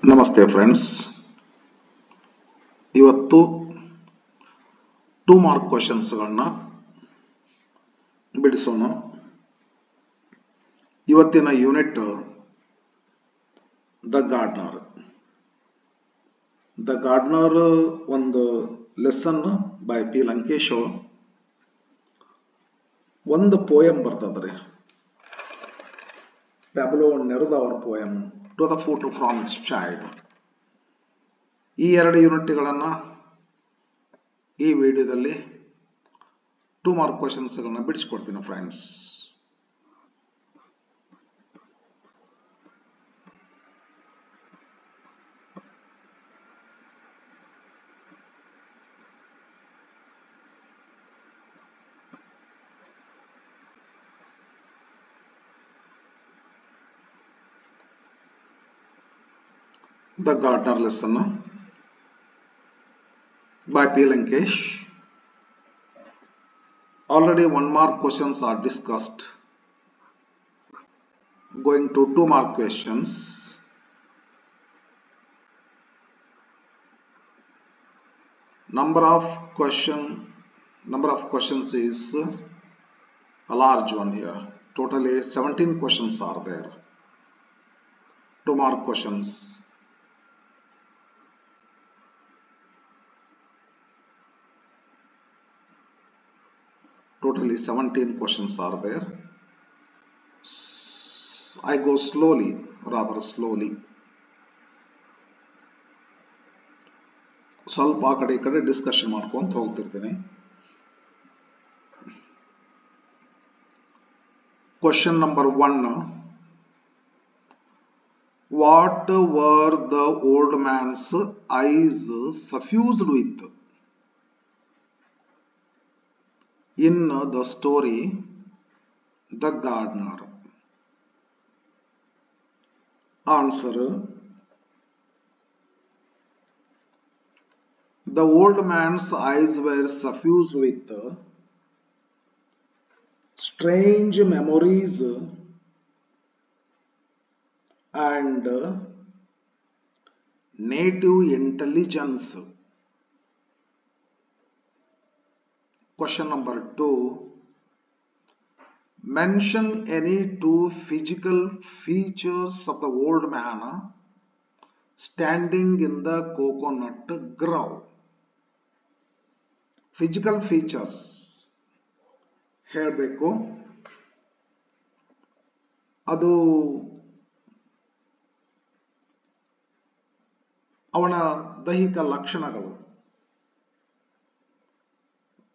ನಮಸ್ತೆ ಫ್ರೆಂಡ್ಸ್, ಇವತ್ತು 2 ಮಾರ್ಕ್ ಕ್ವೆಶ್ಚನ್ಸ್ಗಳನ್ನ ಬಿಡಿಸೋಣ. ಇವತ್ತಿನ unit the gardener. The gardener ಒಂದು ಲೆಸನ್ ಬೈ ಪಿ ಲಂಕೇಶ್. ಒಂದು ಪೋಯಂ ಬರ್ತದ್ರಿ, ಪ್ಯಾಬ್ಲೋ ನೆರುದ ಅವರ poem to the foot from its child. ಈ 2 ಯೂನಿಟ್ಗಳನ್ನು ಈ ವಿಡಿಯೋದಲ್ಲಿ 2 ಮಾರ್ಕ್ ಕ್ವೆಶ್ಚನ್ಸ್ಗಳನ್ನ ಬಿಡಿಸ್ಕೊಡ್ತೀನಿ friends. The Gardener lesson by P. Lankesh. Already 1 mark questions are discussed. Going to 2 mark questions. Number of questions is a large one here. Totally 17 questions are there. 2 mark questions. Totally 17 questions are there. I go rather slowly. ಸ್ವಲ್ಪ ಆ ಕಡೆ ಈ ಕಡೆ discussion ಮಾಡ್ಕೊಂತ ಹೋಗ್ತಿರ್ತೀನಿ. Question number 1. What were the old man's eyes suffused with in the story The Gardener? Answer: the old man's eyes were suffused with strange memories and native intelligence. Question number 2. Mention any 2 physical features of the old man standing in the coconut grove. Physical features ಹೇಳಬೇಕು. ಅದು ಅವನ ದೈಹಿಕ ಲಕ್ಷಣಗಳು.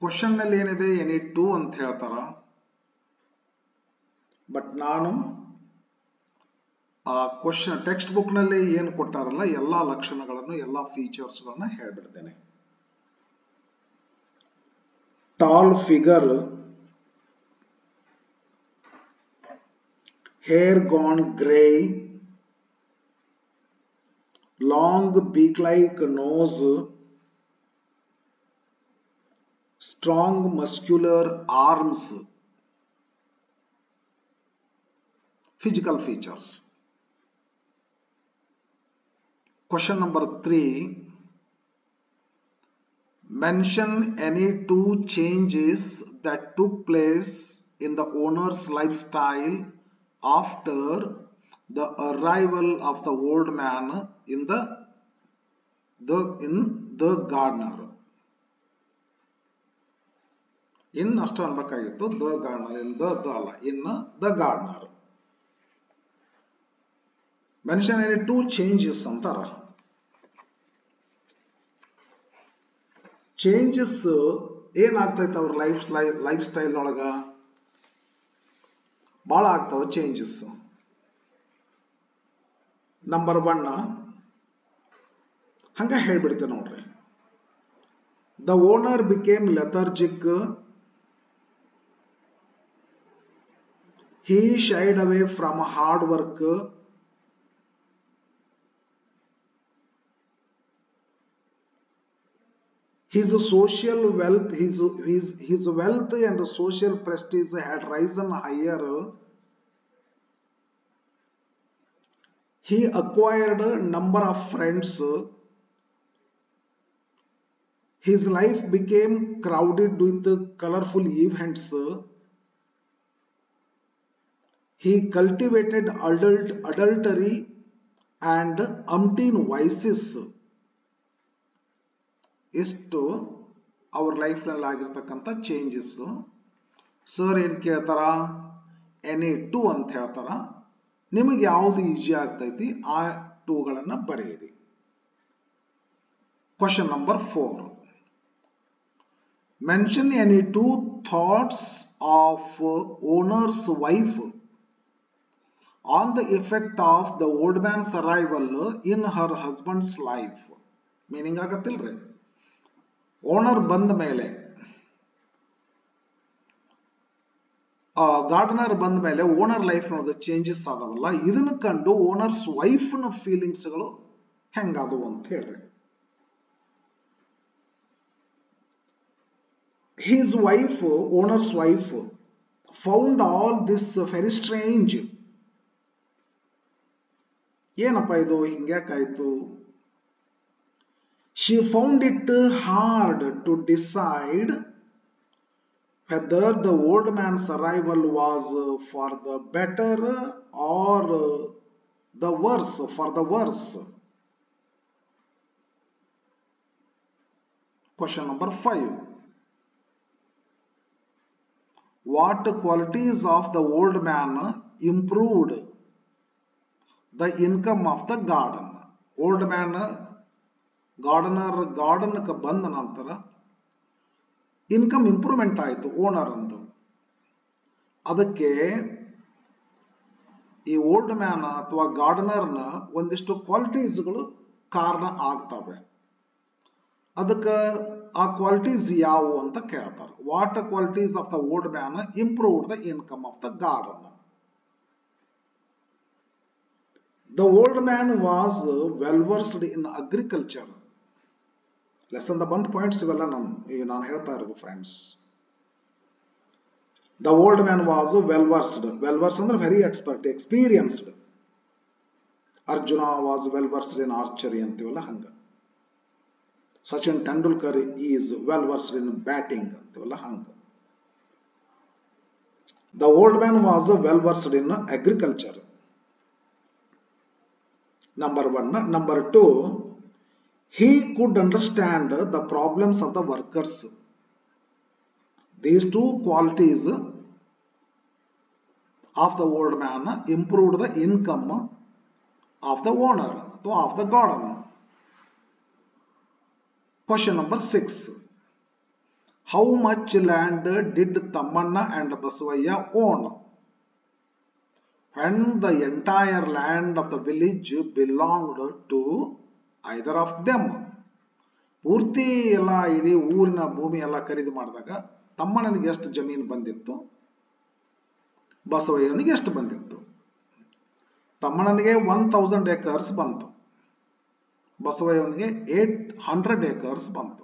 Question ನಲ್ಲಿ ಏನಿದೆ, any 2 ಅಂತ ಹೇಳ್ತಾರ. But ನಾನು ಆ ಕ್ವಶನ್ ಟೆಕ್ಸ್ಟ್ ಬುಕ್ ನಲ್ಲಿ ಏನು ಕೊಟ್ಟಾರಲ್ಲ, ಎಲ್ಲಾ ಲಕ್ಷಣಗಳನ್ನು, ಎಲ್ಲಾ ಫೀಚರ್ಸ್ ಗಳನ್ನ ಹೇಳ್ಬಿಡ್ತೇನೆ. Tall figure, hair gone grey, long beak-like nose, strong muscular arms. Physical features. Question number 3. Mention any 2 changes that took place in the owner's lifestyle after the arrival of the old man in the gardener. In ಅಷ್ಟು ಅನ್ಬೇಕಾಗಿತ್ತು. The gardener, in the ಅಲ್ಲ, in the gardener. Mention any 2 changes ಅಂತಾರ. Changes ಏನಾಗ್ತೈತೆ ಅವ್ರ life style ಒಳಗ? ಬಹಳ ಆಗ್ತಾವ changes. Number 1 ಹಂಗ ಹೇಳ್ಬಿಡ್ತೇನೆ ನೋಡ್ರಿ. The owner became lethargic. He shied away from hard work. His social wealth, his wealth and social prestige had risen higher. He acquired a number of friends. His life became crowded with colorful events. He cultivated adultery and umpteen vices. ಇಷ್ಟು ಅವ್ರ ಲೈಫ್ನಲ್ಲಿ ಆಗಿರ್ತಕ್ಕಂಥ changes. Sir ಏನು ಕೇಳ್ತಾರ, any two ಅಂತ ಹೇಳ್ತಾರ. ನಿಮಗೆ ಯಾವುದು easy ಆಗ್ತೈತಿ ಆ ಟೂಗಳನ್ನು ಬರೆಯಿರಿ. Question number 4. Mention any two thoughts of owners wife on the effect of the old man's arrival in her husband's life. Meaning ಆಗತ್ತಿಲ್ರಿ, ಓನರ್ ಬಂದ ಮೇಲೆ, ಗಾರ್ಡನರ್ ಬಂದ ಮೇಲೆ ಓನರ್ ಲೈಫ್ ನೊಳಗೆ ಚೇಂಜಸ್ ಆದವಲ್ಲ, ಇದನ್ನ ಕಂಡು ಓನರ್ಸ್ ವೈಫ್ ನ ಫೀಲಿಂಗ್ಸ್ ಗಳು ಹೆಂಗಾದವು ಅಂತ ಹೇಳ್ರಿ. His wife, owner's wife, found all this very strange. ಏನಪ್ಪ ಇದು ಹಿಂಗ್ಯಾಕಾಯ್ತು? She found it hard to decide whether the old man's arrival was for the better or the worse, for the worse. Question number 5. What qualities of the old man improved the income of the garden? Old man gardener ಗಾರ್ಡನ್ಗೆ ಬಂದ ನಂತರ income improvement ಆಯಿತು owner ಅಂದು. ಅದಕ್ಕೆ ಈ old man ಅಥವಾ ಗಾರ್ಡನರ್ನ ಒಂದಿಷ್ಟು ಕ್ವಾಲಿಟೀಸ್ಗಳು ಕಾರಣ ಆಗ್ತವೆ. ಅದಕ್ಕೆ ಆ ಕ್ವಾಲಿಟೀಸ್ ಯಾವುವು ಅಂತ ಕೇಳ್ತಾರೆ. What qualities of the old man improved the income of the garden? The old man was well versed in agriculture. Lesson ದ ಬಂದ್ ಪಾಯಿಂಟ್ಸ್ ಇವೆಲ್ಲ ನಾನು ಹೇಳ್ತಾ ಇರೋದು friends. The old man was well versed. Well versed ಅಂದ್ರೆ very expert, experienced. Arjuna was well versed in archery ಅಂತೀವಲ್ಲ ಹಂಗ. Sachin Tendulkar is well versed in batting ಅಂತೀವಲ್ಲ ಹಂಗ. The old man was well versed in agriculture. Number 1. Number 2, he could understand the problems of the workers. These two qualities of the old man improved the income of the owner, of the garden. Question number 6. How much land did Tammanna and Basavaya own when the entire land of the village belonged to either of them? ಪೂರ್ತಿ ಎಲ್ಲ ಇಡೀ ಊರಿನ ಭೂಮಿ ಎಲ್ಲ ಖರೀದಿ ಮಾಡಿದಾಗ ತಮ್ಮಣ್ಣನಿಗೆ ಎಷ್ಟು ಜಮೀನು ಬಂದಿತ್ತು, ಬಸವಯ್ಯನಿಗೆ ಎಷ್ಟು ಬಂದಿತ್ತು? ತಮ್ಮಣ್ಣನಿಗೆ 1000 acres ಬಂತು, ಬಸವಯ್ಯನಿಗೆ 800 acres ಬಂತು.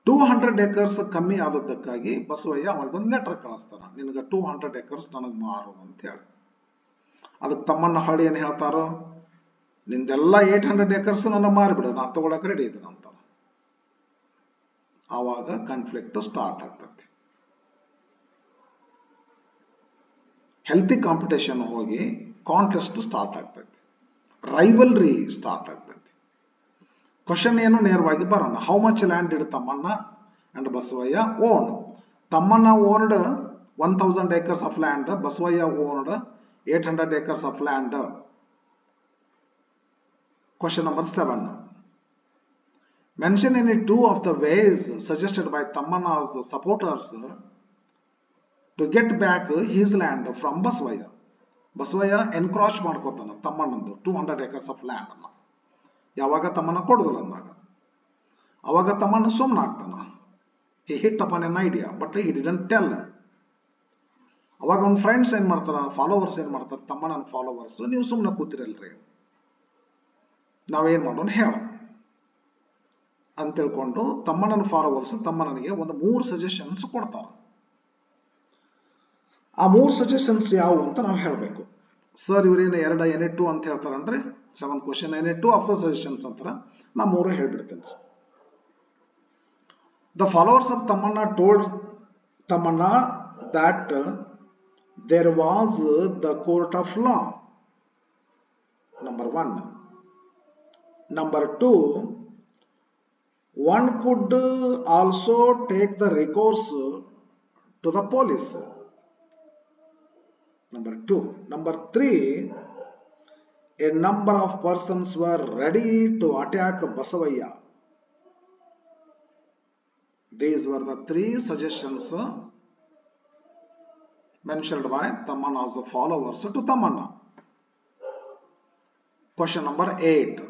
200 acres ಕಮ್ಮಿ ಆದದ್ದಕ್ಕಾಗಿ ಬಸವಯ್ಯ ಅವನಿಗೊಂದು ಲೆಟರ್ ಕಳಿಸ್ತಾನ, ನಿನಗೆ 200 acres ನನಗೆ ಮಾರು ಅಂತ ಹೇಳಿ. ಅದಕ್ಕೆ ತಮ್ಮಣ್ಣ ಹಳ್ಳಿ ಏನ್ ಹೇಳ್ತಾರೋ, ನಿಂದೆಲ್ಲ 800 acres ನನ್ನ ಮಾರಿಬಿಡು, ನಾ ತಗೊಳಕ್ ರೆಡಿ ಇದ್ದೀನಿ ಅಂತ. ಆವಾಗ ಕಾನ್ಫ್ಲಿಕ್ಟ್ ಸ್ಟಾರ್ಟ್ ಆಗ್ತೈತಿ. ಹೆಲ್ತಿ ಕಾಂಪಿಟೇಷನ್ ಹೋಗಿ ಕಾಂಟೆಸ್ಟ್ ಸ್ಟಾರ್ಟ್ ಆಗ್ತೈತಿ, ರೈವಲ್ರಿ ಸ್ಟಾರ್ಟ್ ಆಗ್ತೈತಿ. ಕ್ವಶನ್ ಏನು ನೇರವಾಗಿ ಬರೋಣ. How much land did Tammanna and Basavayya own? Tammanna owned 1000 acres of land, Basavayya owned 800 acres of land. Question number 7. Mention any two of the ways suggested by Tammanna's supporters to get back his land from Basavayya. Basavayya encroach ಮಾಡ್ಕೋತಾನ ತಮ್ಮಣ್ಣಂದು 200 acres of land ಅನ್ನ. ಯಾವಾಗ ತಮ್ಮಣ್ಣ ಕೊಡುದಿಲ್ಲ ಅಂದಾಗ ಅವಾಗ Thammanna ಸುಮ್ಮನಾಗ್ತಾನ. he hit upon an idea but he didn't tell. ಅವಾಗ ಅವ್ನ friends ಏನ್ ಮಾಡ್ತಾರ, ಫಾಲೋವರ್ಸ್ ಏನ್ ಮಾಡ್ತಾರ, ತಮ್ಮಣ್ಣನ ಫಾಲೋವರ್ಸ್, ನೀವು ಸುಮ್ಮನೆ ಕೂತಿರಲ್ರಿ, ನಾವೇನ್ ಮಾಡೋಣ ಹೇಳ ಅಂತ ತಿಳ್ಕೊಂಡು ತಮ್ಮಣ್ಣನ ಫಾಲೋವರ್ಸ್ ತಮ್ಮಣ್ಣನಿಗೆ ಒಂದು 3 ಸಜೆಷನ್ಸ್ ಕೊಡ್ತಾರ. ಆ 3 ಸಜೆಷನ್ಸ್ ಯಾವುವು ಅಂತ ನಾವು ಹೇಳಬೇಕು. ಸರ್ ಇವರೇನು ಎರಡು NA2 ಅಂತ ಹೇಳ್ತಾರನ್ರಿ 7th question NA2 of suggestions ಅಂತಾರ ನಾ ಮೂರು ಹೇಳ್ಬಿಡ್ತೇನೆ. The followers of Tamanna told Tamanna that there was the court of law. Number 1. Number 2, one could also take the recourse to the police. Number 2. Number 3, a number of persons were ready to attack Basavaya. These were the 3 suggestions mentioned by Tamanna's followers to Tamanna. Question number 8.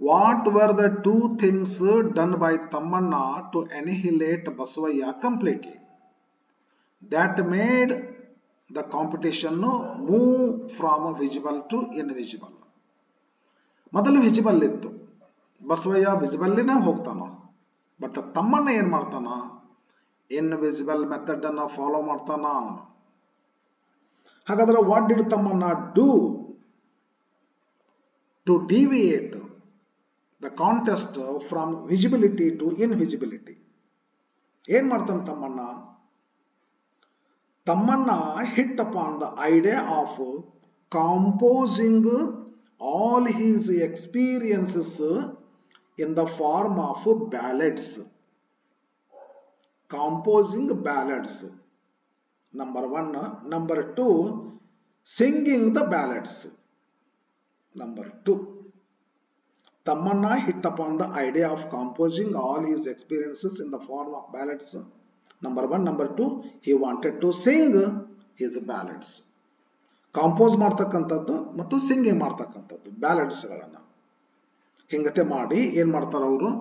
What were the 2 things done by Tamanna to annihilate Basavaya completely that made the competition move from visible to invisible? ಮೊದಲು visible ಇತ್ತು, ಬಸವಯ್ಯ ವಿಸಿಬಲ್ಲಿನ ಹೋಗ್ತಾನ. But Thammanna ಏನ್ ಮಾಡ್ತಾನ, invisible method ಅನ್ನ follow ಮಾಡ್ತಾನ. ಹಾಗಾದ್ರೆ what did Tammanna do to deviate the contest from visibility to invisibility? ಏನ್ ಮಾಡ್ತಾನ Thammanna? Tamanna hit upon the idea of composing all his experiences in the form of ballads. Composing ballads. Number 1. Number 2, singing the ballads. Number 2. Tamanna hit upon the idea of composing all his experiences in the form of ballads. Number 1. Number 2, he wanted to sing his ballads. Compose ಮಾಡ್ತಕ್ಕಂಥದ್ದು ಮತ್ತು singing ಮಾಡ್ತಕ್ಕಂಥದ್ದು ಬ್ಯಾಲೆಡ್ಸ್ಗಳನ್ನು ಹಿಂಗತೆ ಮಾಡಿ ಏನ್ ಮಾಡ್ತಾರ ಅವರು,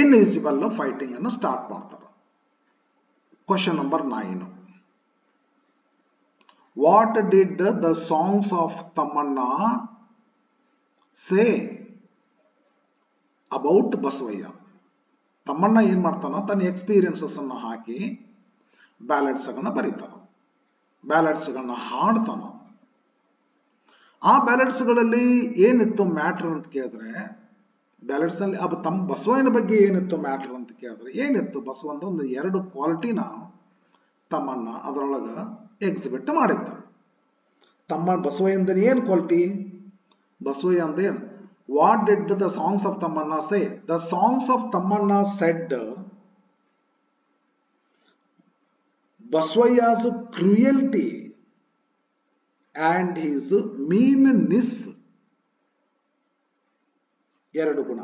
invisible fighting ಅನ್ನು start ಮಾಡ್ತಾರ. Question number 9. What did the songs of Tammanna say about Basavayya? Tammanna ಏನ್ ಮಾಡ್ತಾನ, ತನ್ನ ಎಕ್ಸ್ಪೀರಿಯನ್ಸಸ್ ಅನ್ನ ಹಾಕಿ ಬ್ಯಾಲೆಡ್ಸ್ ಗಳನ್ನ ಬರೀತಾನ, ಬ್ಯಾಲೆಡ್ಸ್ ಗಳನ್ನ ಹಾಡ್ತಾನ. ಆ ಬ್ಯಾಲೆಡ್ಸ್ ಗಳಲ್ಲಿ ಏನಿತ್ತು ಮ್ಯಾಟರ್ ಅಂತ ಕೇಳಿದ್ರೆ, ಬ್ಯಾಲೆಡ್ಸ್ ನಲ್ಲಿ ತಮ್ಮ ಬಸವಯ್ಯನ ಬಗ್ಗೆ ಏನಿತ್ತು ಮ್ಯಾಟರ್ ಅಂತ ಕೇಳಿದ್ರೆ ಏನಿತ್ತು, ಬಸವಂತ ಒಂದು 2 ಕ್ವಾಲಿಟಿನ ತಮ್ಮಣ್ಣ ಅದರೊಳಗ ಎಕ್ಸಿಬಿಟ್ ಮಾಡಿದ್ದ. ಬಸವಯ್ಯಂದ ಏನ್ ಕ್ವಾಲಿಟಿ, ಬಸವಯ್ಯ ಅಂದೇನು, what did the songs of Tamanna say? The songs of Tamanna said Basavaya's cruelty and his meanness. ಎರಡು ಗುಣ,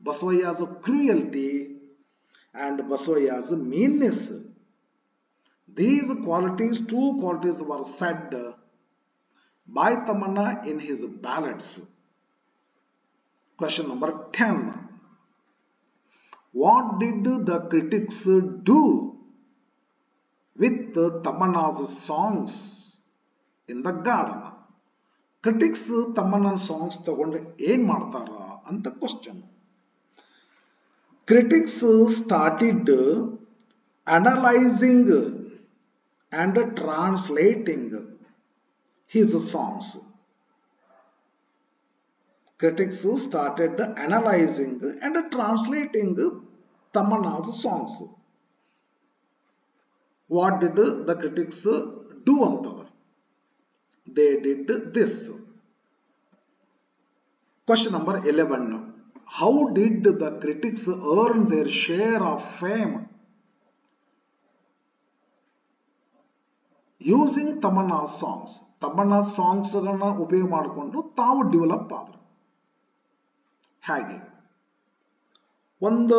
Basavaya's cruelty and Basavaya's meanness. These qualities, 2 qualities were said by Tamanna in his ballads. Question number 10. What did the critics do with Tamanna's songs in the garden? Critics Tamanna songs ತಗೊಂಡು ಏನ್ ಮಾಡ್ತಾರ ಅಂತ question. Critics started analyzing and translating his songs. Critics started analyzing and translating Tamanna's songs. What did the critics do antada? They did this. Question number 11. How did the critics earn their share of fame using Tamanna's songs? Tamanna's songs ಗಳನ್ನ ಉಪಯೋಗ ಮಾಡಿಕೊಂಡು ತಾವು develop ಆದರು. ಹಾಗೆ ಒಂದು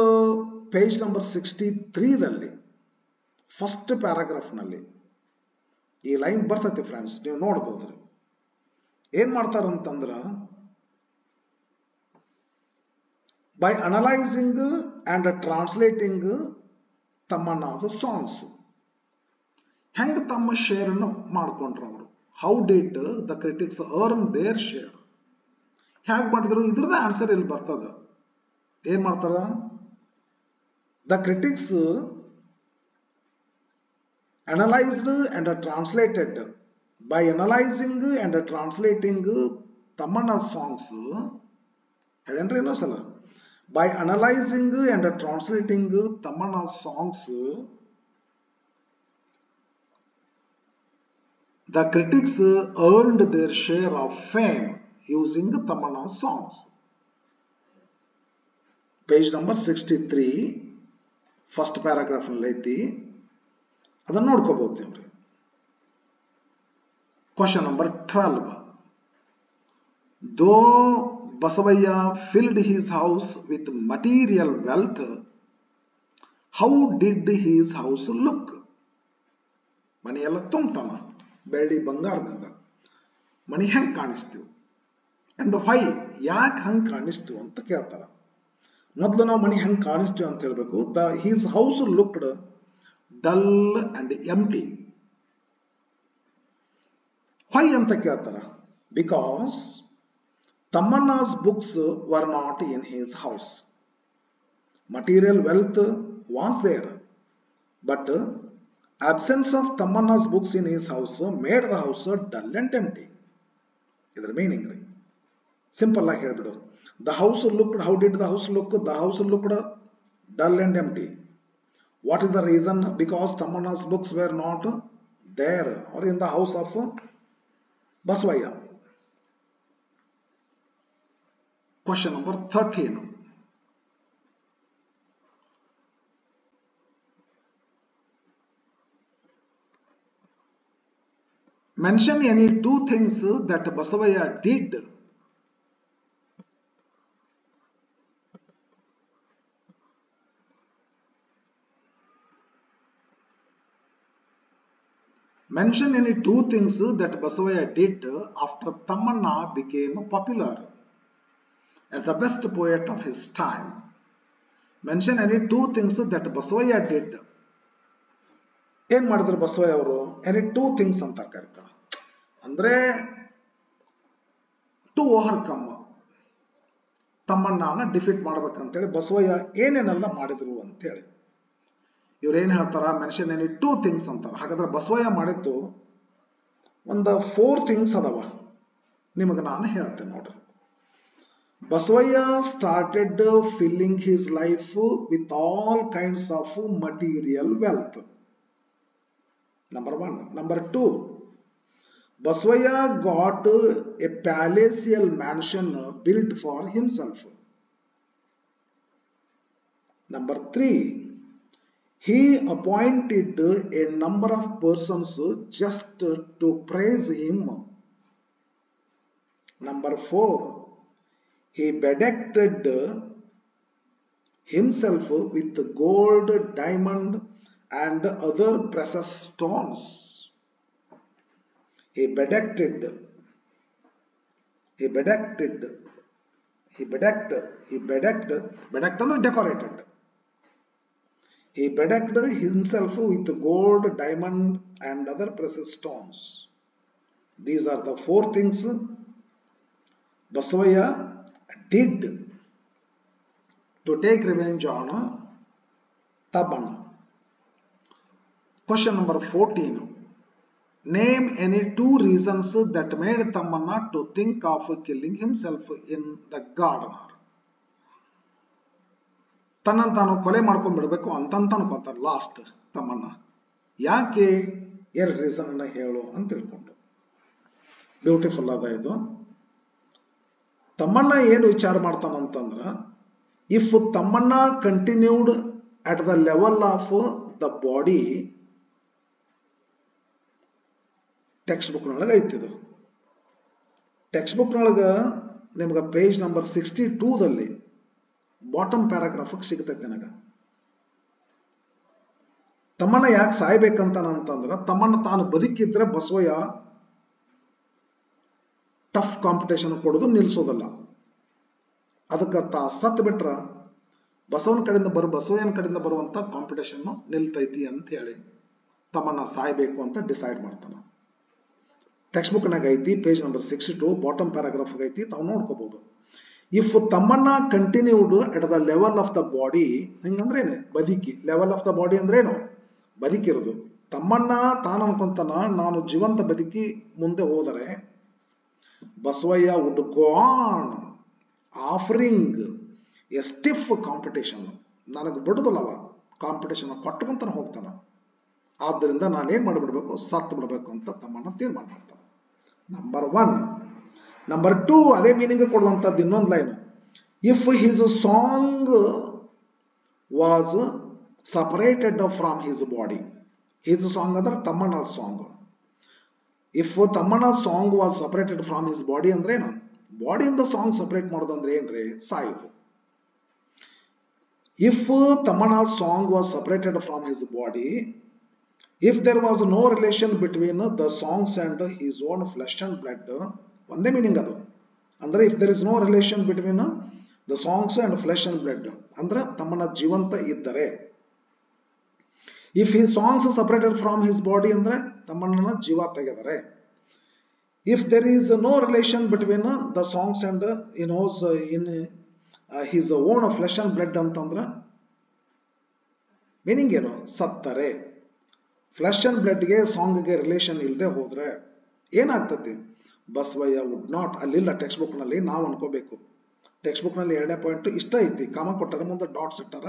page number 63ದಲ್ಲಿ first paragraph ನಲ್ಲಿ ಈ ಲೈನ್ ಬರ್ತೈತಿ ಫ್ರೆಂಡ್ಸ್, ನೀವು ನೋಡಬಹುದ್ರಿ. ಏನ್ ಮಾಡ್ತಾರಂತಂದ್ರ, by analysing and translating Tamanna's songs ಹೆಂಗ್ ತಮ್ಮ ಶೇರ್ ಅನ್ನು ಮಾಡ್ಕೊಂಡ್ರು ಅವರು. How did the critics earn their share? ಹೇಗೆ ಮಾಡಿದ್ರು? ಇದ್ರದ ಆನ್ಸರ್ ಇಲ್ಲಿ ಬರ್ತದ. ಏನ್ ಮಾಡ್ತಾರ, the critics analyzed and translated. By analyzing and translating Tamanna's songs, ಹೇಳೇನ್ರಿ ಇನ್ನೊಂದು ಸಲ. By analyzing and translating Tamanna's songs, the critics earned their share of fame using Tamanna's songs. Page number 63, first paragraph ಐತಿ, ಅದನ್ನು ನೋಡ್ಕೋಬಹುದು ನೀವು. Question number 12. Though Basavaya filled his house with material wealth, how did his house look? ಮನೆಯೆಲ್ಲ ತುಂಬತಾನ ಬೆಳ್ಳಿ ಬಂಗಾರದಿಂದ, ಮನೆ ಹೆಂಗ್ ಕಾಣಿಸ್ತೀವಿ and Y, ಯಾಕೆ ಹಂಗ್ ಕಾಣಿಸ್ತೀವಿ ಅಂತ ಕೇಳ್ತಾರ. ಮೊದಲು ನಾವು ಮನೆ ಹೆಂಗ್ ಕಾಣಿಸ್ತೀವಿ ಅಂತ ಹೇಳ್ಬೇಕು. His house looked dull and empty. Why ಅಂತ ಕೇಳ್ತಾರ. Because Tamanna's books were not in his house. Material wealth was there, but absence of Tamanna's books in his house made the house dull and empty. Idra meaning right? Simple like helbidu. The house looked, how did the house look? The house looked dull and empty. What is the reason? Because Tamanna's books were not there or in the house of Basavaya. Question number 13. Mention any two things that Basavaya did Mention any two things that Basavaya did after Tamanna became popular as the best poet of his time. Mention any two things that Basavaya did. ಏನ್ ಮಾಡಿದ್ರು ಬಸವಯ್ಯ ಅವರು? any two things ಅಂತ ಕರೀತಾರೆ. ಅಂದ್ರೆ to overcome, ತಮ್ಮಣ್ಣನ defeat ಮಾಡ್ಬೇಕಂತೇಳಿ Basavayya ಏನೇನೆಲ್ಲ ಮಾಡಿದ್ರು ಅಂತೇಳಿ ಇವ್ರೇನ್ ಹೇಳ್ತಾರ? ಮೆನ್ಷನ್ ಎನಿ ಟೂ ಥಿಂಗ್ಸ್ ಅಂತಾರ. ಹಾಗಾದ್ರೆ ಬಸವಯ್ಯ ಮಾಡಿದ್ದು ಒಂದು 4 ಥಿಂಗ್ಸ್ ಅದಾವ, ನಿಮಗೆ ನಾನು ಹೇಳ್ತೇನೆ ನೋಡ್ರಿ. Basavaya started filling his life with all kinds of material wealth. Number 1. Number 2. Basavaya got a palatial mansion built for himself. Number 3. He appointed a number of persons just to praise him. Number 4. He bedecked himself with gold, diamond, and other precious stones. He bedecked and decorated. He bedecked himself with gold, diamond, and other precious stones. These are the 4 things Basavaya did to take revenge on Tamanna. Question number 14. Name any 2 reasons that made Tamanna to think of killing himself in the garden. ತನ್ನನ್ನು ತಾನು ಕೊಲೆ ಮಾಡ್ಕೊಂಡ್ಬಿಡ್ಬೇಕು ಅಂತ ಅನ್ಕೊಂತಾರೆ last Thammanna. ಯಾಕೆ? 2 reason ಅನ್ನ ಹೇಳು ಅಂತ ತಿಳ್ಕೊಂಡು. Beautiful ಅದ ಇದು. ತಮ್ಮಣ್ಣ ಏನು ವಿಚಾರ ಮಾಡ್ತಾನಂತಂದ್ರ, if Tammanna continued at the level of the body, textbook ನೊಳಗೆ ಐತಿದು. ಟೆಕ್ಸ್ಟ್ ಬುಕ್ ನೊಳಗ ನಿಮ್ಗೆ ಪೇಜ್ ನಂಬರ್ 62 ದಲ್ಲಿ ಬಾಟಮ್ ಪ್ಯಾರಾಗ್ರಾಫ್ ಸಿಗ್ತೈತೆ ನನಗ. ತಮ್ಮಣ್ಣ ಯಾಕೆ ಸಾಯ್ಬೇಕಂತಂದ್ರ, ತಮ್ಮಣ್ಣ ತಾನು ಬದುಕಿದ್ರೆ ಬಸವಯ್ಯ ಟಫ್ ಕಾಂಪಿಟೇಷನ್ ಕೊಡೋದು ನಿಲ್ಸೋದಲ್ಲ. ಅದಕ್ಕೆ ಸತ್ ಬಿಟ್ರ ಬಸವಯ್ಯನ ಕಡೆಯಿಂದ ಬರುವಂತ ಕಾಂಪಿಟೇಷನ್ ನಿಲ್ತೈತಿ ಅಂತ ಹೇಳಿ ತಮ್ಮಣ್ಣ ಸಾಯ್ಬೇಕು ಅಂತ ಡಿಸೈಡ್ ಮಾಡ್ತಾನ. ಟೆಕ್ಸ್ಟ್ ಬುಕ್ ನಾಗ ಐತಿ, ಪೇಜ್ ನಂಬರ್ 62 ಬಾಟಮ್ ಪ್ಯಾರಾಗ್ರಾಫ್ ಐತಿ, ತಾವು ನೋಡ್ಕೋಬಹುದು. If Tammanna continued at the level of the body, ಹಿಂಗಂದ್ರೇನು ಬದುಕಿ, ಲೆವೆಲ್ ಆಫ್ ದ ಬಾಡಿ ಅಂದ್ರೇನು ಬದುಕಿರೋದು. ತಮ್ಮಣ್ಣ ತಾನು ಅನ್ಕೊಂತಾನ, ನಾನು ಜೀವಂತ ಬದುಕಿ ಮುಂದೆ ಹೋದರೆ Basavayya would go on offering A stiff competition, ನನಗೆ ಬಿಡುದಿಲ್ಲವ, ಕಾಂಪಿಟೇಷನ್ ಕೊಟ್ಕೊಂತಾನೆ ಹೋಗ್ತಾನ. ಆದ್ದರಿಂದ ನಾನೇನ್ ಮಾಡಿಬಿಡ್ಬೇಕು, ಸತ್ತು ಬಿಡಬೇಕು ಅಂತ ತಮ್ಮಣ್ಣ ತೀರ್ಮಾನ ಮಾಡ್ತಾನೆ. ನಂಬರ್ 1. ನಂಬರ್ 2, ಅದೇ ಮೀನಿಂಗ್ ಕೊಡುವಂತದ್ದು ಇನ್ನೊಂದು line. If his song was separated from his body. His song ಅಂದ್ರೆ Tammanna song. If Tammanna song was separated from his body ಅಂದ್ರೆ ಏನು, ಬಾಡಿಯಿಂದ ಸಾಂಗ್ ಸಪರೇಟ್ ಮಾಡೋದಂದ್ರೆ ಏನ್ರಿ, ಸಾಯೋದು. If Tammanna song was separated from his body, if there was no relation between the songs and his own flesh and blood, ಒಂದೇ meaning ಅದು. ಅಂದ್ರೆ if there is no relation between the songs and flesh and blood, ಅಂದ್ರೆ ತಮ್ಮಣ್ಣ ಜೀವಂತ ಇದ್ದರೆ. if his songs separated from his body, ಅಂದ್ರೆ ತಮ್ಮಣ್ಣನ ಜೀವ ತೆಗೆದರೆ. if there is no relation between the songs and in his own flesh and blood ಅಂತಂದ್ರೆ meaning ಏನು, ಸತ್ತರೆ. Flesh and ಬ್ಲಡ್ಗೆ ಸಾಂಗ್ಗೆ ರಿಲೇಷನ್ ಇಲ್ಲದೆ ಹೋದ್ರೆ ಏನಾಗ್ತದೆ, ಬಸವಯ್ಯ ವುಡ್ ನಾಟ್. ಅಲ್ಲಿಲ್ಲ ಟೆಕ್ಸ್ಟ್ ಬುಕ್ ನಲ್ಲಿ, ನಾವು ಅನ್ಕೋಬೇಕು. ಟೆಕ್ಸ್ಟ್ ಬುಕ್ ನಲ್ಲಿ 2ನೇ ಪಾಯಿಂಟ್ ಇಷ್ಟ ಐತಿ, ಕಾಮ ಕೊಟ್ಟಾರ, ಮುಂದೆ ಡಾಟ್ಸ್ ಇಟ್ಟಾರ,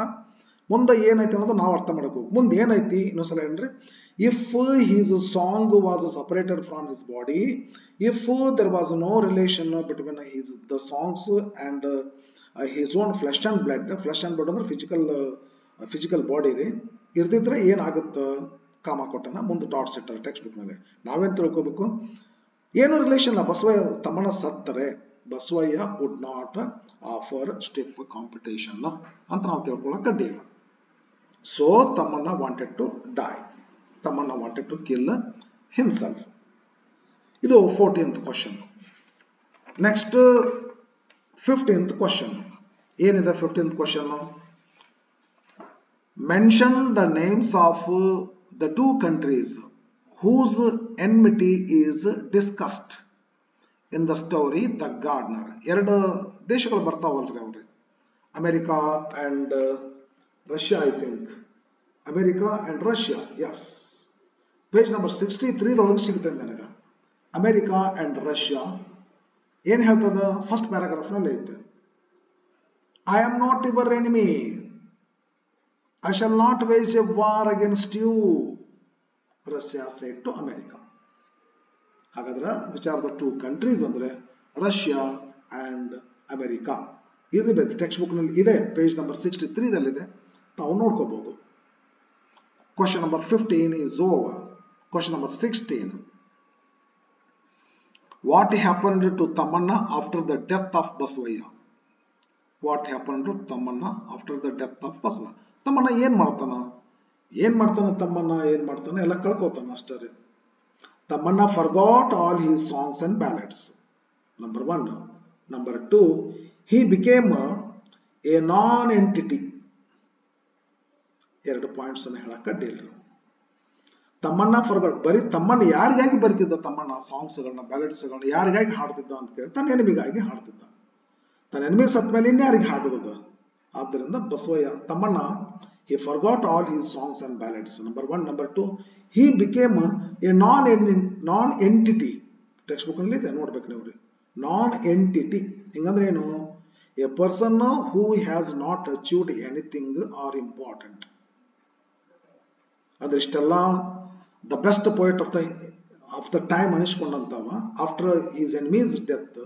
ಮುಂದೆ ಏನೈತಿ ಅನ್ನೋದು ನಾವು ಅರ್ಥ ಮಾಡಬೇಕು. ಮುಂದೆ ಏನೈತಿ ಇನ್ನೊಂದ್ಸಲ ಏನ್ರಿ, if his song was separated from his body, if there was no relation between the songs and his own flesh and blood. Flesh and blood ಅಂದ್ರೆ ಫಿಸಿಕಲ್ ಬಾಡಿ ರೀ, ಇರ್ದಿದ್ರೆ ಏನಾಗುತ್ತ, ಕಾಮ ಕೊಟ್ಟನ, ಮುಂದೆ ಡಾಟ್ಸ್ ಇಟ್ಟಾರೆ ಟೆಕ್ಸ್ಟ್ ಬುಕ್ ನಲ್ಲಿ. ನಾವೇನ್ ತಿಳ್ಕೋಬೇಕು, ಏನು ರಿಲೇಷನ್ ಇಲ್ಲ. ಬಸವಯ್ಯ ತಮ್ಮಣ್ಣ ಸತ್ತರೆ Basavayya would not offer stiff competition ಅಂತ ನಾವು ತಿಳ್ಕೊಳ್ಳೋಕೆ ಅಡ್ಡಿ ಇಲ್ಲ. So Tammanna wanted to die, Tammanna wanted to kill himself. ಇದು 14th question. Next 15th question ಏನಿದೆ. 15th question, mention the names of the two countries whose enmity is discussed in the story The Gardener. ಎರಡು ದೇಶಗಳು ಬರ್ತಾವಲ್ರಿ ಅವ್ರಿ, America and Russia. I think America and Russia. Yes, page number 63 ಸಿಗುತ್ತೆ ನನಗೆ. America and Russia ಏನ್ ಹೇಳ್ತದ, first paragraph ನಲ್ಲಿ ಐತೆ, I am not your enemy, I shall not wage a war against you, Russia said to America. ಹಾಗಾದ್ರೆ which are the two countries ಅಂದ್ರೆ Russia and America. ಇದು textbook ನಲ್ಲಿ ಇದೆ, page number 63 ದಲ್ಲಿದೆ, ತಾವು ನೋಡ್ಕೋಬಹುದು. Question number 15 is over. Question number 16, what happened to Tamanna after the death of Basavaya? What happened to Tamanna after the death of Basavaya? Tammanna ಏನ್ ಮಾಡ್ತಾನ ತಮ್ಮಣ್ಣ ಏನ್ ಮಾಡ್ತಾನೆ, ಎಲ್ಲ ಕಳ್ಕೋತಾನ ಅಷ್ಟೇ. Tammanna forgot all his songs and ballads. Number 1. Number 2, he became a non-entity. 2 points ಅನ್ನು ಹೇಳಕ್ ಅಡ್ಡಿಲ್ಲ. ತಮ್ಮಣ್ಣ ಫರ್ಗಾಟ್, ಬರೀ ತಮ್ಮಣ್ಣ ಯಾರಿಗಾಗಿ ಬರ್ತಿದ್ದ, ತಮ್ಮಣ್ಣ ಸಾಂಗ್ಸ್ಗಳನ್ನ ಬ್ಯಾಲೆಡ್ಸ್ಗಳನ್ನ ಯಾರಿಗಾಗಿ ಹಾಡ್ತಿದ್ದ ಅಂತ ಕೇಳಿ, ತನ್ನ ಎನಿಮಿಗಾಗಿ ಹಾಡ್ತಿದ್ದ. ತನ್ನ ಎನಿಮಿ ಸತ್ ಮೇಲೆ ಇನ್ಯಾರಿಗೆ ಹಾಡುವುದು. ಆದ್ದರಿಂದ Basavayya Tammanna he forgot all his songs and ballads. Number 1. Number 2, he became a non-entity. Text book ನಲ್ಲಿ ಇದೆ, ನೋಡ್ಬೇಕು ನೀವು. non-entity ಹಿಂಗಂದ್ರೆ ಏನು, a person who has not achieved anything or important. ಅಂದ್ರೆ ಇಷ್ಟೆಲ್ಲ the best poet of the time ಅನಿಸ್ಕೊಂಡಂತವ, after his enemy's death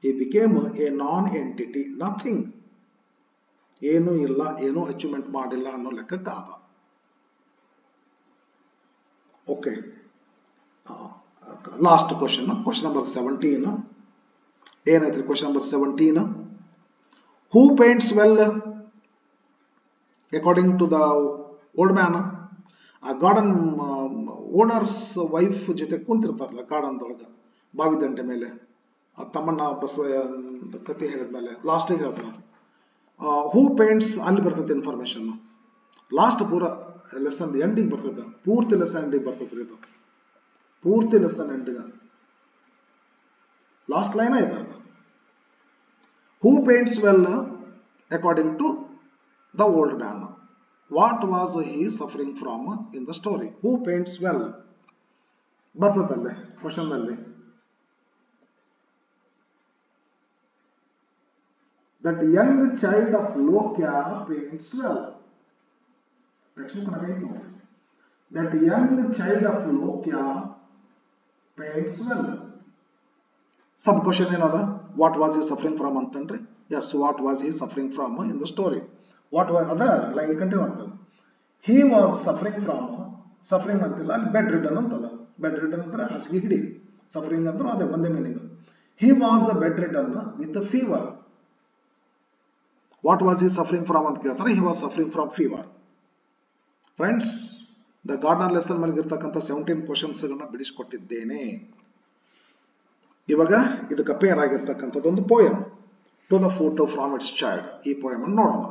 he became a non-entity, nothing. ಏನೂ ಇಲ್ಲ, ಏನೂ ಅಚೀವ್ಮೆಂಟ್ ಮಾಡಿಲ್ಲ ಅನ್ನೋ ಲೆಕ್ಕಕ್ಕಾದ. Okay, last question, question number 17 ಏನೈತ್ರಿ? Question number 17, who paints well according to the old man. ಆ garden owner's wife ಜೊತೆ ಕುಂತಿರ್ತಾರಲ್ಲ ಗಾರ್ಡನ್ದೊಳಗ, ಬಾವಿ ದಂಡೆ ಮೇಲೆ. ತಮ್ಮಣ್ಣ ಬಸವಯ್ಯ ಕತೆ ಹೇಳಿದ್ಮೇಲೆ ಲಾಸ್ಟಿಗೆ ಹೇಳ್ತಾರ, ಹೂ ಪೇಂಟ್ಸ್, ಅಲ್ಲಿ ಬರ್ತದೆ ಇನ್ಫಾರ್ಮೇಶನ್. ಲಾಸ್ಟ್ ಪೂರ ಲೆಸನ್ ಎಂಡಿಗೆ ಬರ್ತದೆ, ಪೂರ್ತಿ ಲೆಸನ್ ಎಂಡಿಗೆ ಬರ್ತದ್ರಿ ಇದು, ಪೂರ್ತಿ ಲೆಸನ್ ಎಂಡಿಗೆ ಲಾಸ್ಟ್ ಲೈನ್ ಇದೆ. Who paints well according to the old man. What was he suffering from in the story. Who paints well ಬರ್ತದಲ್ಲೇ ಕ್ವಶನ್ ಅಲ್ಲಿ. That young child of Lokya paints well. That young child of Lokya paints well. Sub question ಏನದ, what was he suffering from ಅಂತಂದ್ರೆ yes, what was he suffering from in the story. What was ಅದ line continue ಆಗ್ತದೆ. He was suffering from, suffering ಅಂತಿಲ್ಲ ಅಲ್ಲಿ, bed ridden ಅಂತದ. Bed ridden ಅಂದ್ರೆ ಹಾಸಿಗೆ ಹಿಡಿ, ಸಫರಿಂಗ್ ಅಂದ್ರೆ ಅದೇ ಒಂದೇ meaning. He was bed ridden with fever. What was he suffering from ಅಂತ ಕೇಳ್ತಾರೆ, he was suffering from fever. Friends, the garden lesson ಮಲಗಿರ್ತಕ್ಕಂಥ 17 ಕ್ವಶನ್ಸ್ ಗಳನ್ನ ಬಿಡಿಸಿಕೊಟ್ಟಿದ್ದೇನೆ. ಇವಾಗ ಇದಕ್ಕೆ ಪೇರ್ ಆಗಿರ್ತಕ್ಕಂಥದ್ದು ಒಂದು poem, to the foot from its child. ಈ ಪೋಯಮ್ ಅನ್ನು ನೋಡೋಣ.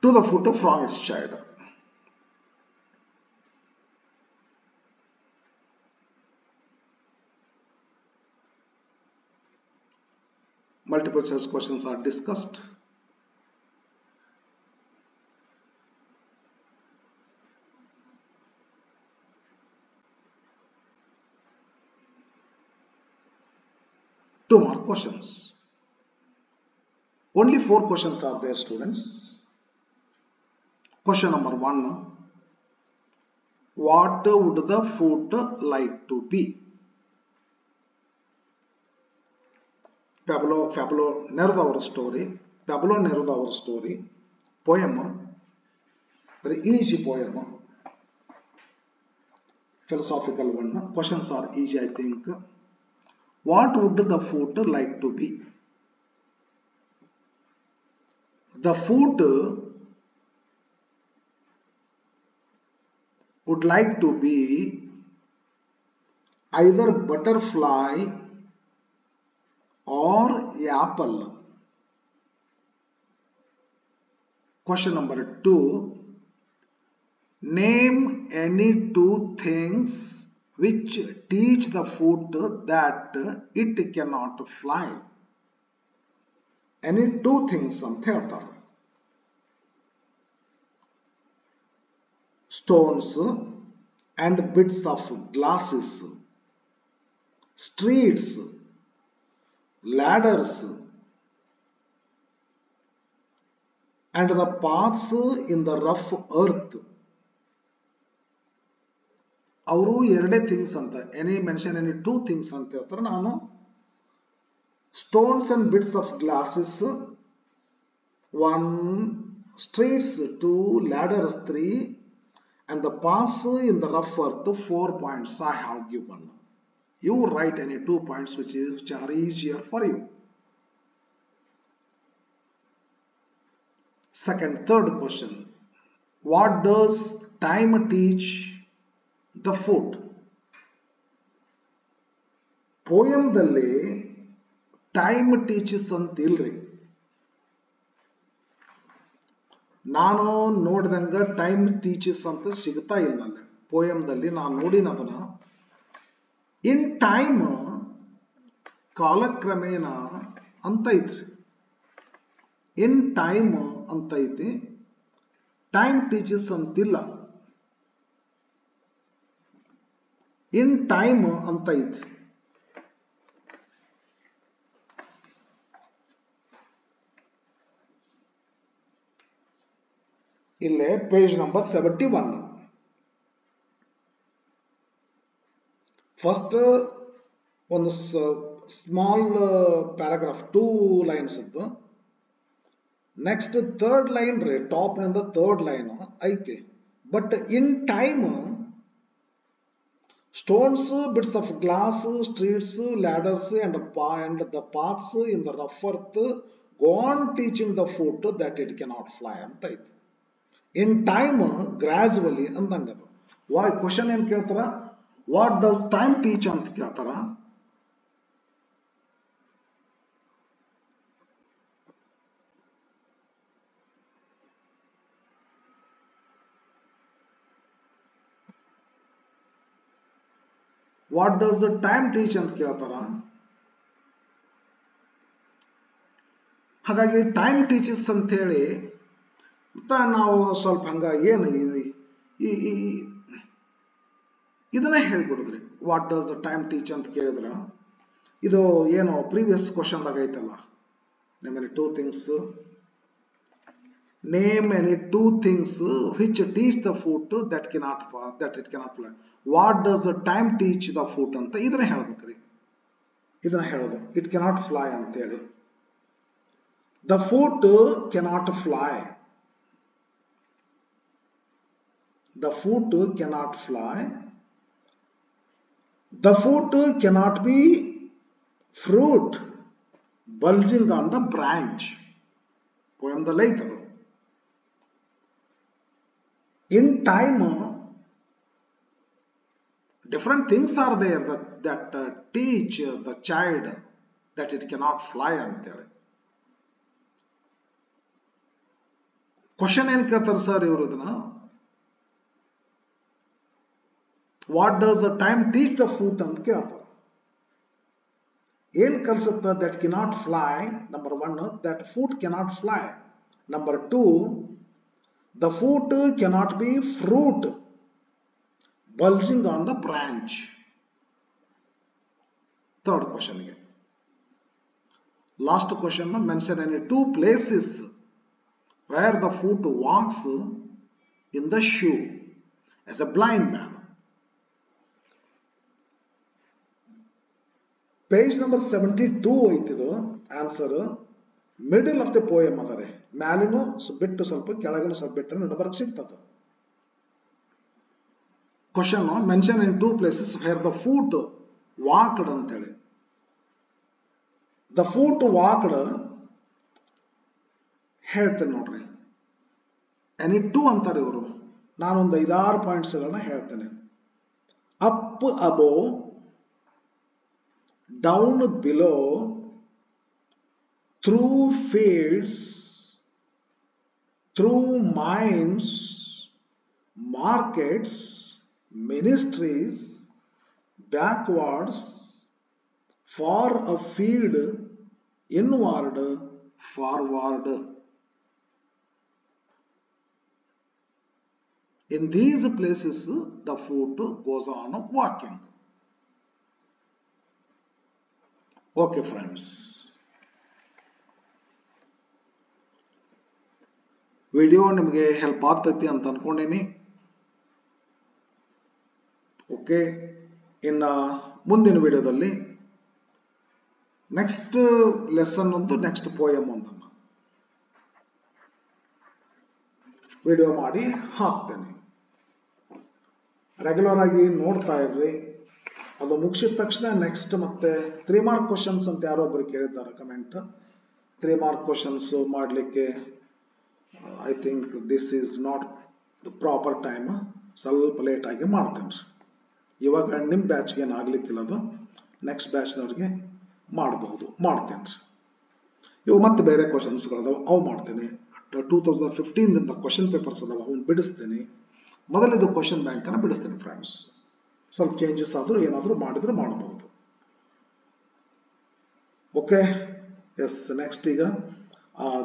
To the photo from its child. Multiple choice questions are discussed. Two more questions. Only 4 questions are there, students. Question number 1. What would the food like to be? Pablo Neruda story. Pablo Neruda story. Poem. Very easy poem. Philosophical one. Questions are easy, I think. What would the food like to be? The food would like to be either butterfly or apple. Question number 2. Name any 2 things which teach the food that it cannot fly. Any 2 things ಅಂತ ಹೇಳ್ತಾರೆ. Stones and bits of glasses, streets, ladders, and the paths in the rough earth. ಅವರು ಎರಡೇ things ಅಂತ, any mention any 2 things ಅಂತ ಹೇಳ್ತಾರೆ. ನಾನು stones and bits of glasses 1, streets 2, ladders 3, and the paths in the rough earth 4 points I have given. You write any 2 points which are easier for you. Third question. What does time teach the food? Poem dalli time teaches ಅಂತ ಇಲ್ರಿ. ನಾನು ನೋಡಿದಂಗ time teaches ಅಂತ ಸಿಗ್ತಾ ಇಲ್ಲ ಅಲ್ಲಿ ಪೋಯಮ್ದಲ್ಲಿ. ನಾನು ನೋಡಿನದನ್ನ in time ಕಾಲಕ್ರಮೇಣ ಅಂತ ಐತ್ರಿ. ಇನ್ ಟೈಮ್ ಅಂತ ಐತಿ, ಟೈಮ್ ಟೀಚಸ್ ಅಂತಿಲ್ಲ. ಇನ್ ಟೈಮ್ ಅಂತ ಐತಿ. ಇಲ್ಲೇ ಪೇಜ್ ನಂಬರ್ 71. ಫಸ್ಟ್ ಒಂದು ಸ್ಮಾಲ್ ಪ್ಯಾರಾಗ್ರಾಫ್ 2 ಲೈನ್ಸ್ ಇದ್ದು. ನೆಕ್ಸ್ಟ್ ಥರ್ಡ್ ಲೈನ್ ರೀ, ಟಾಪ್ ನಿಂದ ಥರ್ಡ್ ಲೈನ್ ಐತಿ. But in time stones, bits of glass, streets, ladders and the paths in the rough earth go on teaching the foot that it cannot fly ಅಂತ ಐತಿ. In time gradually ಅಂದಂಗದು. why question ಏನು ಕೇಳ್ತಾರ, what does time teach ಅಂತ ಕೇಳ್ತಾರ. What does the time teach ಅಂತ ಕೇಳ್ತಾರ. ಹಾಗಾಗಿ time teaches ಅಂತ ಹೇಳಿ ನಾವು ಸ್ವಲ್ಪ ಹಂಗ ಏನು ಇದನ್ನೇ ಹೇಳ್ಬಿಡುದ್ರಿ. What does the time teach ಅಂತ ಕೇಳಿದ್ರ ಇದು ಏನು ಪ್ರೀವಿಯಸ್ ಕ್ವಶನ್ದಾಗ ಐತಲ್ಲ, name any two things, name any two things which teach the foot that it cannot fly. What does the time teach the foot ಅಂತ ಇದನ್ನ ಹೇಳ್ಬೇಕ್ರಿ. ಇದನ್ನ ಹೇಳೋದು ಇಟ್ ಕೆನಾಟ್ ಫ್ಲೈ ಅಂತ ಹೇಳಿ. The foot cannot fly. The foot cannot fly. The foot cannot be fruit bulging on the branch. ಪೋಯಮ್ದಲ್ಲಿ ಐತದು. In time different things are there that teach the child that it cannot fly anteli. Question ಏನು ಕೇಳ್ತಾರೆ sir ಇವರು ಇದನ್ನ, what does the time teach the foot ಅಂತ ಕೇಳ್ತಾರೆ. ಏನ್ ಕಲ್ಸುತ್ತ that cannot fly. Number 1 that foot cannot fly. Number 2 the foot cannot be fruit bulging on the branch. Third question again. Last question, mention any two places where the foot walks in the shoe as a blind man. Page number 72 ಐತಿದು answer. Middle of the poem ಅದರೆ, ಮ್ಯಾಲಿನೂ ಬಿಟ್ಟು ಸ್ವಲ್ಪ ಕೆಳಗಿನ ಸ್ವಲ್ಪ ಬಿಟ್ಟರೆ ನಡಬರ್ಕ್ ಸಿಗ್ತದೆ. Question mention in two places where the foot walked ಅಂತೇಳಿ. ದ ಫೂಟ್ ವಾಕ್ಡ್ ಹೇಳ್ತೇನೆ ನೋಡ್ರಿ. ಎನಿ ಟೂ ಅಂತಾರೆ ಇವರು. ನಾನೊಂದು 5-6 ಪಾಯಿಂಟ್ಸ್ಗಳನ್ನ ಹೇಳ್ತೇನೆ. Up above, down below, through fields, through mines, markets, ministries, backwards, far afield, inward, forward. In these places the foot goes on walking. Okay friends, video ನಿಮಗೆ help ಆಗ್ತೈತಿ ಅಂತ ಅನ್ಕೊಂಡೇನಿ. ಓಕೆ, ಇನ್ನ ಮುಂದಿನ ವಿಡಿಯೋದಲ್ಲಿ ನೆಕ್ಸ್ಟ್ ಲೆಸನ್ ಒಂದು, ನೆಕ್ಸ್ಟ್ ಪೋಯಮ್ ಒಂದನ್ನು video ಮಾಡಿ ಹಾಕ್ತೇನೆ. ರೆಗ್ಯುಲರ್ ಆಗಿ ನೋಡ್ತಾ ಇರ್ರಿ. ಅದು ಮುಗಿಸಿದ ತಕ್ಷಣ ನೆಕ್ಸ್ಟ್ ಮತ್ತೆ 3 ಮಾರ್ಕ್ ಕ್ವಶನ್ಸ್ ಅಂತ ಯಾರೋ ಒಬ್ಬರು ಕೇಳಿದ್ದಾರೆ ಕಮೆಂಟ್. 3 ಮಾರ್ಕ್ ಕ್ವಶನ್ಸ್ ಮಾಡಲಿಕ್ಕೆ I think this is not the proper time. ಸ್ವಲ್ಪ ಲೇಟ್ ಆಗಿ ಮಾಡ್ತೇನೆ. ಇವಾಗ ನಿಮ್ಮ ಬ್ಯಾಚ್ಗೆ ಏನು ಆಗ್ಲಿಕ್ಕಿಲ್ಲ, ಅದು ನೆಕ್ಸ್ಟ್ ಬ್ಯಾಚ್ನವ್ರಿಗೆ ಮಾಡಬಹುದು, ಮಾಡ್ತೇನೆ. ಇವು ಮತ್ತೆ ಬೇರೆ ಕ್ವಶನ್ಸ್ಗಳದಾವ, ಅವು ಮಾಡ್ತೇನೆ. 2015 ಕ್ವಶನ್ ಪೇಪರ್ಸ್ ಅದಾವ, ಅವನ್ನ ಬಿಡಿಸ್ತೇನೆ. ಮೊದಲಿದು ಕ್ವಶನ್ ಬ್ಯಾಂಕ್ ಅನ್ನ ಬಿಡಿಸ್ತೇನೆ ಫ್ರೆಂಡ್ಸ್. ಸ್ವಲ್ಪ ಚೇಂಜಸ್ ಆದ್ರೂ ಏನಾದರೂ ಮಾಡಿದ್ರೆ ಮಾಡಬಹುದು. Okay, yes. ನೆಕ್ಸ್ಟ್ ಈಗ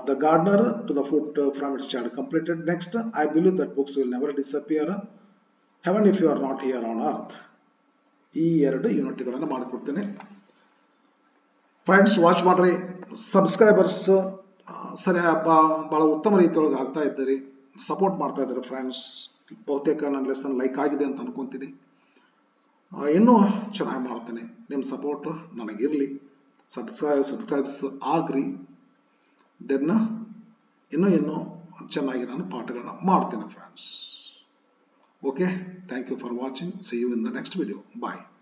the gardener to the foot from its child completed. Next, I believe that books will never disappear, heaven if you are not here on earth. ಈ 2 ಯೂನಿಟ್ಗಳನ್ನು ಮಾಡಿಕೊಡ್ತೇನೆ ಫ್ರೆಂಡ್ಸ್. ವಾಚ್ ಮಾಡ್ರಿ. Subscribers ಸರಿ ಬಹಳ ಉತ್ತಮ ರೀತಿಯೊಳಗೆ ಆಗ್ತಾ ಇದ್ದೀರಿ. ಸಪೋರ್ಟ್ ಮಾಡ್ತಾ ಇದ್ದಾರೆ ಫ್ರೆಂಡ್ಸ್. ಬಹುತೇಕ ನನ್ನ ಲೆಸನ್ ಲೈಕ್ ಆಗಿದೆ ಅಂತ ಅನ್ಕೊಂತೀನಿ. ಇನ್ನೂ ಚೆನ್ನಾಗಿ ಮಾಡ್ತೇನೆ. ನಿಮ್ಮ ಸಪೋರ್ಟ್ ನನಗಿರಲಿ. ಸಬ್ಸ್ಕ್ರೈಬ್ಸ್ ಆಗ್ರಿ. ದೆನ್ ಇನ್ನೂ ಚೆನ್ನಾಗಿ ನಾನು ಪಾಠಗಳನ್ನ ಮಾಡ್ತೇನೆ friends. Okay, thank you for watching. See you in the next video. Bye.